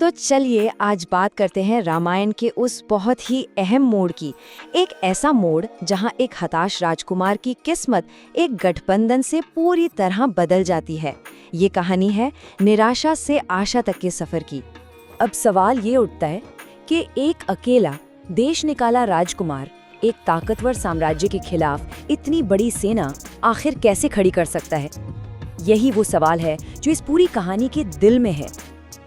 तो चलिए आज बात करते हैं रामायण के उस बहुत ही अहम मोड़ की। एक ऐसा मोड़ जहां एक हताश राजकुमार की किस्मत एक गठबंधन से पूरी तरह बदल जाती है। ये कहानी है निराशा से आशा तक के सफर की। अब सवाल ये उठता है कि एक अकेला देश निकाला राजकुमार एक ताकतवर साम्राज्य के खिलाफ इतनी बड़ी सेना आखिर कैसे खड़ी कर सकता है। यही वो सवाल है जो इस पूरी कहानी के दिल में है।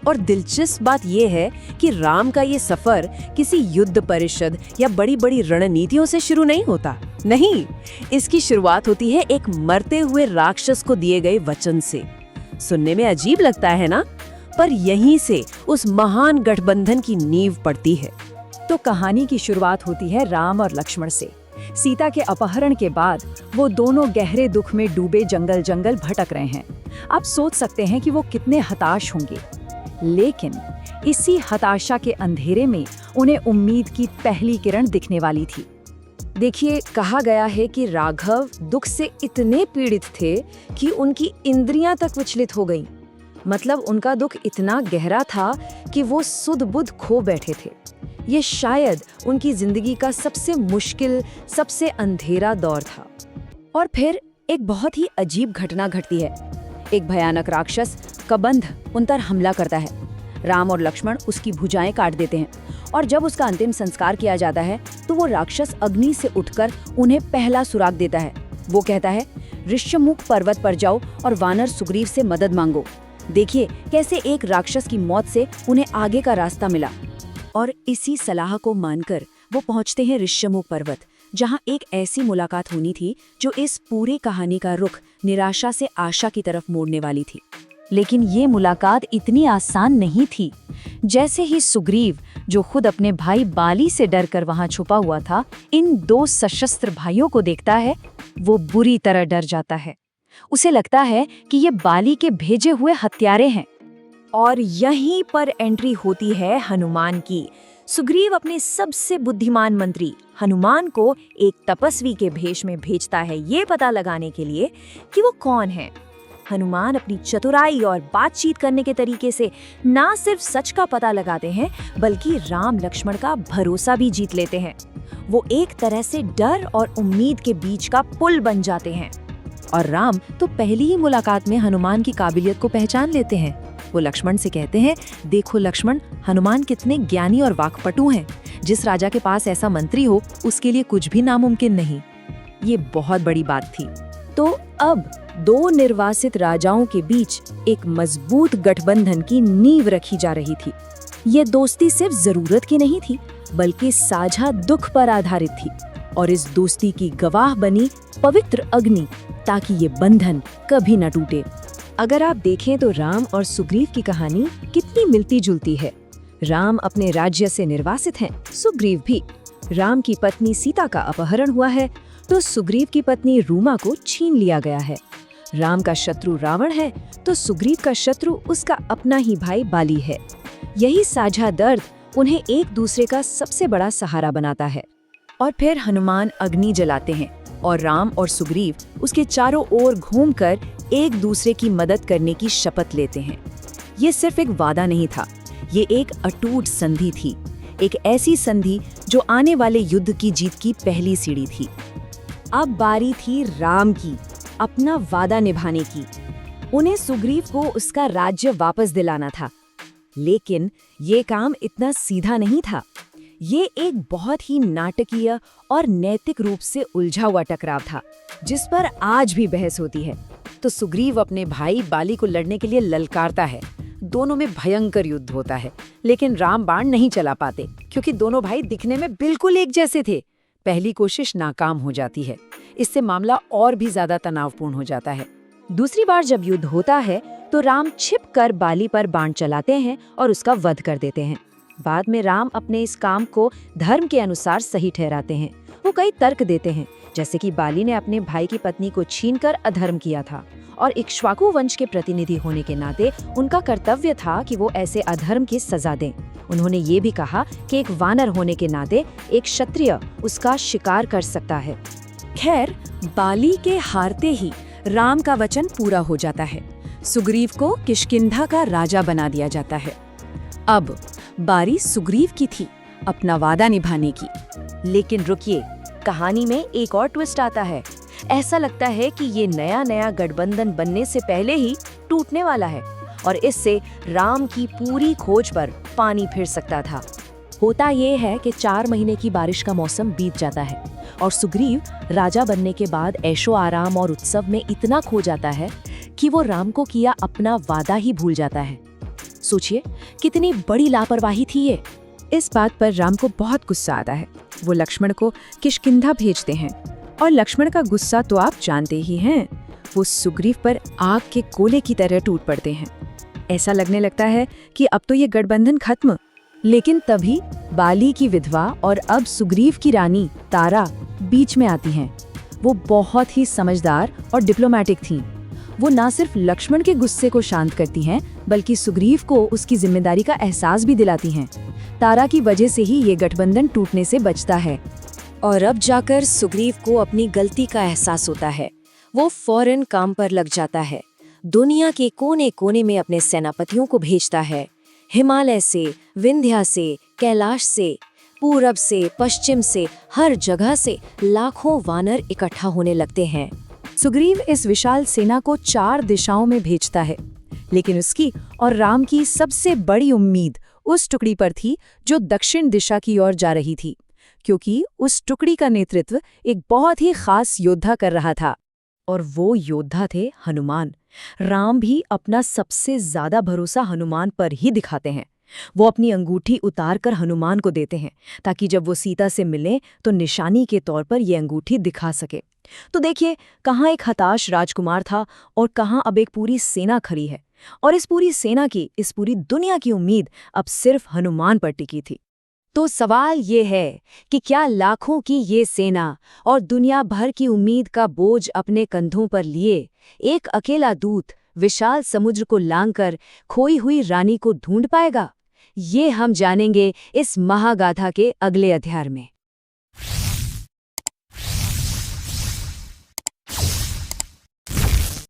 और दिलचस्प बात यह है कि राम का ये सफर किसी युद्ध परिषद या बड़ी बड़ी रणनीतियों से शुरू नहीं होता। नहीं, इसकी शुरुआत होती है एक मरते हुए राक्षस को दिए गए वचन से। सुनने में अजीब लगता है ना, पर यहीं से उस महान गठबंधन की नींव पड़ती है। तो कहानी की शुरुआत होती है राम और लक्ष्मण से। सीता के अपहरण के बाद वो दोनों गहरे दुख में डूबे जंगल जंगल भटक रहे हैं। आप सोच सकते हैं कि वो कितने हताश होंगे, लेकिन इसी हताशा के अंधेरे में उन्हें उम्मीद की पहली किरण दिखने वाली थी। देखिए, कहा गया है कि राघव दुख से इतने पीड़ित थे कि उनकी इंद्रियां तक विचलित हो गईं। मतलब उनका दुख इतना गहरा था कि वो सुध बुध खो बैठे थे। ये शायद उनकी जिंदगी का सबसे मुश्किल, सबसे अंधेरा दौर था। और फिर एक बहुत ही अजीब घटना घटती है। एक भयानक राक्षस कबंध उन पर हमला करता है। राम और लक्ष्मण उसकी भुजाएं काट देते हैं और जब उसका अंतिम संस्कार किया जाता है तो वो राक्षस अग्नि से उठकर उन्हें पहला सुराग देता है। वो कहता है, ऋष्यमुख पर्वत पर जाओ और वानर सुग्रीव से मदद मांगो। देखिए कैसे एक राक्षस की मौत से उन्हें आगे का रास्ता मिला। और इसी सलाह को मानकर वो पहुंचते हैं ऋष्यमुख पर्वत, जहां एक ऐसी मुलाकात होनी थी जो इस पूरी कहानी का रुख निराशा से आशा की तरफ मोड़ने वाली थी। लेकिन ये मुलाकात इतनी आसान नहीं थी। जैसे ही सुग्रीव, जो खुद अपने भाई बाली से डरकर वहां छुपा हुआ था, इन दो सशस्त्र भाइयों को देखता है, वो बुरी तरह डर जाता है। उसे लगता है कि ये बाली के भेजे हुए हत्यारे हैं। और यहीं पर एंट्री होती है हनुमान की। सुग्रीव अपने सबसे बुद्धिमान मंत्री हनुमान को एक तपस्वी के भेष में भेजता है, ये पता लगाने के लिए कि वो कौन है। हनुमान अपनी चतुराई और बातचीत करने के तरीके से ना सिर्फ सच का पता लगाते हैं, बल्कि राम लक्ष्मण का भरोसा भी जीत लेते हैं। वो एक तरह से डर और उम्मीद के बीच का पुल बन जाते हैं। और राम तो पहली ही मुलाकात में हनुमान की काबिलियत को पहचान लेते हैं। वो लक्ष्मण से कहते हैं, देखो लक्ष्मण, हनुमान कितने ज्ञानी और वाक्पटु हैं। जिस राजा के पास ऐसा मंत्री हो, उसके लिए कुछ भी नामुमकिन नहीं। ये बहुत बड़ी बात थी। तो अब दो निर्वासित राजाओं के बीच एक मजबूत गठबंधन की नींव रखी जा रही थी। ये दोस्ती सिर्फ जरूरत की नहीं थी, बल्कि साझा दुख पर आधारित थी। और इस दोस्ती की गवाह बनी पवित्र अग्नि, ताकि ये बंधन कभी न टूटे। अगर आप देखें तो राम और सुग्रीव की कहानी कितनी मिलती जुलती है। राम अपने राज्य से निर्वासित हैं, सुग्रीव भी। राम की पत्नी सीता का अपहरण हुआ है तो सुग्रीव की पत्नी रूमा को छीन लिया गया है। राम का शत्रु रावण है तो सुग्रीव का शत्रु उसका अपना ही भाई बाली है। यही साझा दर्द उन्हें एक दूसरे का सबसे बड़ा सहारा बनाता है। और फिर हनुमान अग्नि जलाते हैं और राम और सुग्रीव उसके चारों ओर घूमकर एक दूसरे की मदद करने की शपथ लेते हैं। ये सिर्फ एक वादा नहीं था, ये एक अटूट संधि थी। एक ऐसी संधि जो आने वाले युद्ध की जीत की पहली सीढ़ी थी। अब बारी थी राम की, अपना वादा निभाने की। उन्हें सुग्रीव को उसका राज्य वापस दिलाना था। लेकिन ये काम इतना सीधा नहीं था। ये एक बहुत ही नाटकीय और नैतिक रूप से उलझा हुआ टकराव था, जिस पर आज भी बहस होती है। तो सुग्रीव अपने भाई बाली को लड़ने के लिए ललकारता है। दोनों में भयंकर युद्ध होता है, लेकिन राम बाण नहीं चला पाते क्योंकि दोनों भाई दिखने में बिल्कुल एक जैसे थे। पहली कोशिश नाकाम हो जाती है। इससे मामला और भी ज्यादा तनावपूर्ण हो जाता है। दूसरी बार जब युद्ध होता है तो राम छिपकर बाली पर बाण चलाते हैं और उसका वध कर देते हैं। बाद में राम अपने इस काम को धर्म के अनुसार सही ठहराते हैं। वो कई तर्क देते हैं, जैसे कि बाली ने अपने भाई की पत्नी को छीनकर अधर्म किया था और इक्ष्वाकु वंश के प्रतिनिधि होने के नाते उनका कर्तव्य था कि वो ऐसे अधर्म की सजा दें। उन्होंने ये भी कहा कि एक वानर होने के नाते एक क्षत्रिय उसका शिकार कर सकता है। खैर, बाली के हारते ही राम का वचन पूरा हो जाता है। सुग्रीव को किष्किंधा का राजा बना दिया जाता है। अब बारी सुग्रीव की थी अपना वादा निभाने की। लेकिन रुकिए, कहानी में एक और ट्विस्ट आता है। ऐसा लगता है कि ये नया गठबंधन बनने से पहले ही टूटने वाला है और इससे राम की पूरी खोज पर पानी फिर सकता था। होता ये है कि 4 महीने की बारिश का मौसम बीत जाता है और सुग्रीव राजा बनने के बाद ऐशो आराम और उत्सव में इतना खो जाता है कि वो राम को किया अपना वादा ही भूल जाता है। सोचिए कितनी बड़ी लापरवाही थी ये। इस बात पर राम को बहुत गुस्सा आता है। वो लक्ष्मण को किष्किंधा भेजते हैं और लक्ष्मण का गुस्सा तो आप जानते ही हैं। वो सुग्रीव पर आग के गोले की तरह टूट पड़ते हैं। ऐसा लगने लगता है कि अब तो ये गठबंधन खत्म। लेकिन तभी बाली की विधवा और अब सुग्रीव की रानी तारा बीच में आती हैं। वो बहुत ही समझदार और डिप्लोमेटिक थीं। वो ना सिर्फ लक्ष्मण के गुस्से को शांत करती हैं, बल्कि सुग्रीव को उसकी जिम्मेदारी का एहसास भी दिलाती हैं। तारा की वजह से ही ये गठबंधन टूटने से बचता है। और अब जाकर सुग्रीव को अपनी गलती का एहसास होता है। वो फौरन काम पर लग जाता है। दुनिया के कोने कोने में अपने सेनापतियों को भेजता है। हिमालय से, विंध्या से, कैलाश से, पूरब से, पश्चिम से, हर जगह से लाखों वानर इकट्ठा होने लगते हैं। सुग्रीव इस विशाल सेना को 4 दिशाओं में भेजता है, लेकिन उसकी और राम की सबसे बड़ी उम्मीद उस टुकड़ी पर थी जो दक्षिण दिशा की ओर जा रही थी, क्योंकि उस टुकड़ी का नेतृत्व एक बहुत ही खास योद्धा कर रहा था। और वो योद्धा थे हनुमान। राम भी अपना सबसे ज्यादा भरोसा हनुमान पर ही दिखाते हैं। वो अपनी अंगूठी उतार कर हनुमान को देते हैं ताकि जब वो सीता से मिलें तो निशानी के तौर पर ये अंगूठी दिखा सके। तो देखिए, कहाँ एक हताश राजकुमार था और कहाँ अब एक पूरी सेना खड़ी है। और इस पूरी सेना की, इस पूरी दुनिया की उम्मीद अब सिर्फ हनुमान पर टिकी थी। तो सवाल ये है कि क्या लाखों की ये सेना और दुनिया भर की उम्मीद का बोझ अपने कंधों पर लिए एक अकेला दूत विशाल समुद्र को लांघकर खोई हुई रानी को ढूंढ पाएगा? ये हम जानेंगे इस महागाथा के अगले अध्याय में।